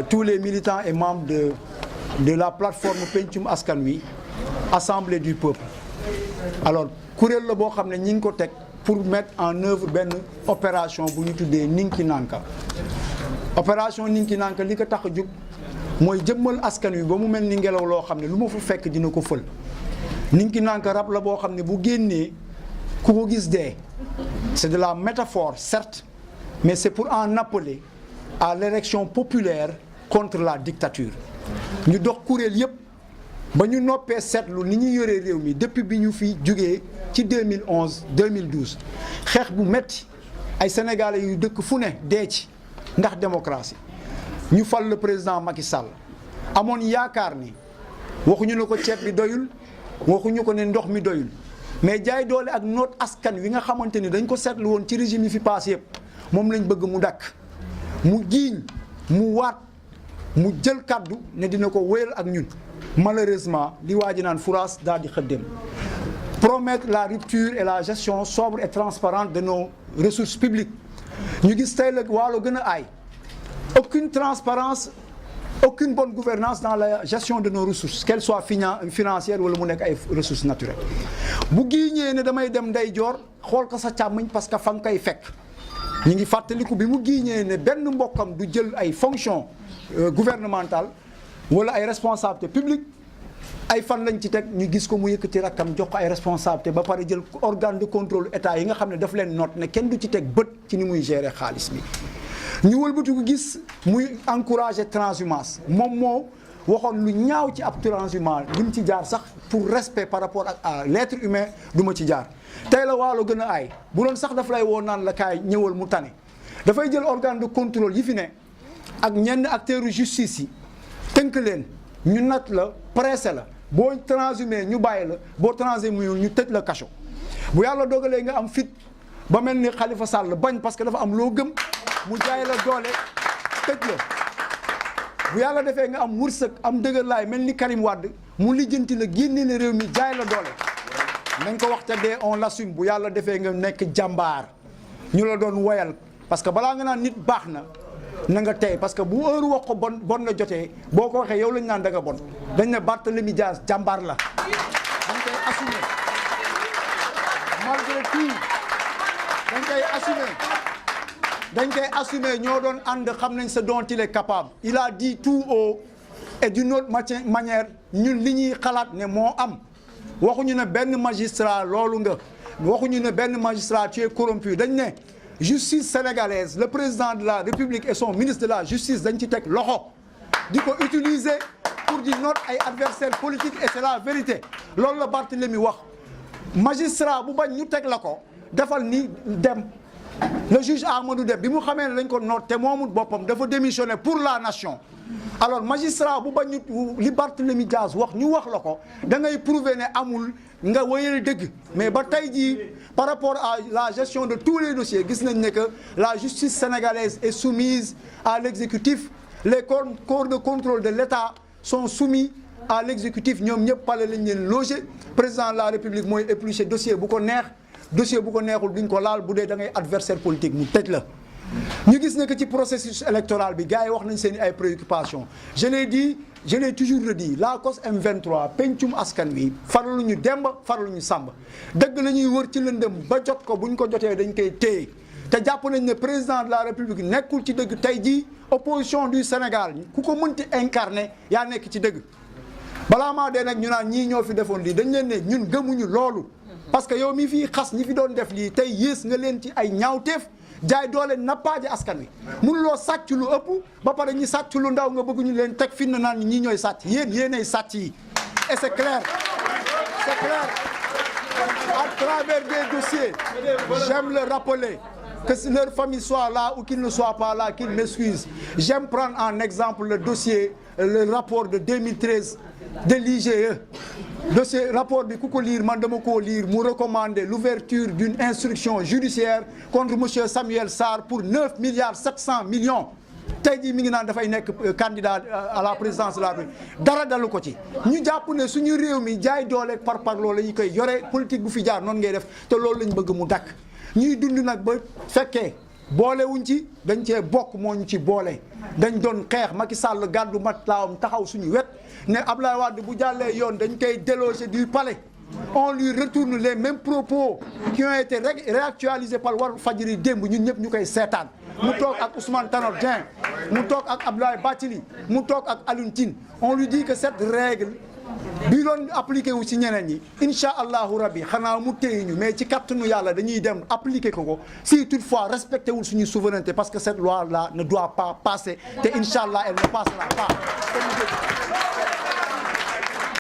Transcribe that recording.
tous les militants et membres de la plateforme Pencum Askan Wi Assemblée du peuple. Alors kuréel la boo xam ne ñi ngi ko teg pour mettre en œuvre benn opération bu ñu tuddee Ninki Nanka. Opération Ninki Nanka li ko tax a jóg mooy jëmmal askan wi ba mu mel ni ngelaw loo xam ne lu ma fa fekk dina ko fël. Ninki Nanka rab la boo xam ne bu génnee ku ko gis dee. C'est de la métaphore certes, mais c'est pour en appeler à l'élection populaire contre la dictature. ñu dox kuréel yépp ba ñu noppee seetlu ni ñu yoree réew mi depuis bi ñu fi jugee ci 2011 2012 xeex bu metti ay sénégalais yu dëkk fu ne dee ci ndax démocratie ñu fal le président Macky Sall amoon yaakaar ni waxuñu ne ko ceeb bi doyul waxuñu ko ne ndox mi doyul mais jaay doole ak noot askan wi nga xamante ni dañ ko seetlu woon ci régime yi fi passé yëpp moom lañ bëgg mu dakk mu giiñ mu waat mu jël kàddu ne dina ko wéyal ak ñun. Malheureusement li waa ji naan furaas daal di xëddem promettre la rupture et la gestion sobre et transparente de nos ressources publiques ñu gis tey la waalo gën a aay aucune transparence aucune bonne gouvernance dans la gestion de nos ressources qu'elles soient financières wala mu nekk ay ressources naturelles bu giiñee ne damay dem ndeyjoor xool ko sa càmmoñ parce que fa nga koy fekk ñu ngi fàttaliku bi mu giiñee ne benn mbokkam du jël ay fonctions gouvernementales wala ay responsabilités publiques ay fan lañ ci teg ñu gis ko mu yëkkati rakkam jox ko ay responsabilités ba pare jël organe de contrôle état yi nga xam ne daf leen noot ne kenn du ci teg bët ci ni muy gérer xaalis bi. ñu wëlbati ko gis muy encourager transhumance moom moo waxoon lu ñaaw ci ab transhumant li mu ci jaar sax pour respect par rapport à l'être humain du ma ci jaar. tey la waalo gën a aay bu doon sax daf lay woo naan la kaay ñëwal mu tane dafay jël organe de contrôle yi fi ne ak ñenn acteurs justice yi tënk leen ñu nat la pressé la boo transhumé ñu bàyyi la boo transhumé ñu tëj la kaso bu yàlla dogalee nga am fit ba mel ni Khalifa Sall bañ parce que dafa am loo gëm mu jaay la doole tëj la bu yàlla defee nga am wërsëg am dëgër laay mel ni Karim Wade mu lijjanti la génne la réew mi jaay la doole nañ ko wax te dee on l'assume bu yàlla defee nga nekk jàmbaar ñu la doon woyal parce que balaa nga naan nit baax na nga tey parce que bu heure wax ko bon la jotee boo ko waxee yow lañ naan da nga bon dañ ne Barthélémy Dias jàmbaar la dañ koy assumer malgré tout dañ koy assumer ñoo doon ànd xam nañ ce dont il est capable il a dit tout haut et d'une autre manière ñun li ñuy xalaat ne moo am waxuñu ne benn magistrat loolu nga waxuñu ne benn magistrat tu es corrompu dañ ne justice sénégalaise le président de la République et son ministre de la justice dañ ci teg loxo di ko utiliser pour di noot ay adversaires politiques et c'est la vérité loolu la Barthélémy wax magistrat bu bañ ñu teg la ko defal ni dem le juge Amadou Dem bi mu xamee ne dañ ko noot te moomut boppam dafa démissionner pour la nation alors magistrat bu bañ ñu li Barthélémy Dias wax ñu wax la ko da ngay prouver ne amul nga wéyal dëgg mais ba tey jii par rapport à la gestion de tous les dossiers gis nañ ne que la justice sénégalaise est soumise à l'exécutif les corps de contrôle de l'État sont soumis à l'exécutif ñoom ñëpp pale lañ leen loger président de la République mooy éplucher dossier bu ko neex dossier bu ko neexul duñ ko laal bu dee da ngay adversaire politique mu tëj la ñu gis ne que ci processus électoral bi gars yi wax nañ seen ay préoccupations je l'ai dit je l'ai toujours redit la COS M23 pencum askan wi faraluñu Demba faraluñu Samba dëgg la ñuy wër ci lëndëm ba jot ko bu ñu ko jotee dañ koy téye te jàpp nañ ne président de la République nekkul ci dëgg tey jii opposition du Sénégal ku ko mënti incarner yaa nekk ci dëgg balaa maa dee nag ñu naan ñii ñoo fi defoon lii dañ leen ne ñun gëmuñu loolu parce que yow mi fii xas ñi fi doon def lii tey yées nga leen ci ay ñaawteef jaay doole nappaaje askan wi mënuloo sàcc lu ëpp ba pare ñi sàcc lu ndaw nga bëgg ñu leen teg fi na naan ñii ñooy sàcc yéenay sàcc yi et c'est clair à travers des dossiers j'aime le rappeler que si leur famille soit là ou qu'ils ne soient pas là qu'ils m'excusent j'aime prendre en exemple le dossier le rapport de 2013 de l'IGE dossier rapport bi ku ko lire man dama koo lire mu recommander l'ouverture d'une instruction judiciaire contre monsieur Samuel Sarr pour 9 milliards 700 millions tey jii mi ngi naan dafay nekk candidat à la présidence de la République dara dalu ko ci ñu jàpp ne suñu réew mi jaay doole par loolu la ñu koy yore politique bu fi jaar noonu ngay def te loolu lañ bëgg mu dakk ñuy dund nag ba fekkee boolewuñ ci dañ cee bokk moo ñu ci boole dañ doon xeex Macky Sall gàddu matlaawam taxaw suñu wet ne Abdoulaye Wade bu jàllee yoon dañ koy déloger du palais on lui retourne les mêmes propos qui ont été réactualisés par Walfadjri démb ñun ñëpp ñu koy seetaan mu toog ak Ousmane Tanor Dieng mu toog ak Abdoulaye Bathily mu toog ak Alioune Tine on lui dit que cette règle bi doon appliqué wu ci ñeneen ñi incha allahu rabbi xanaa mu téye ñu mais ci kattanu yàlla dañuy dem appliqué ko si toutefois respecté wul suñu souveraineté parce que cette loi là ne doit pas passer te incha allah elle ne passera pas.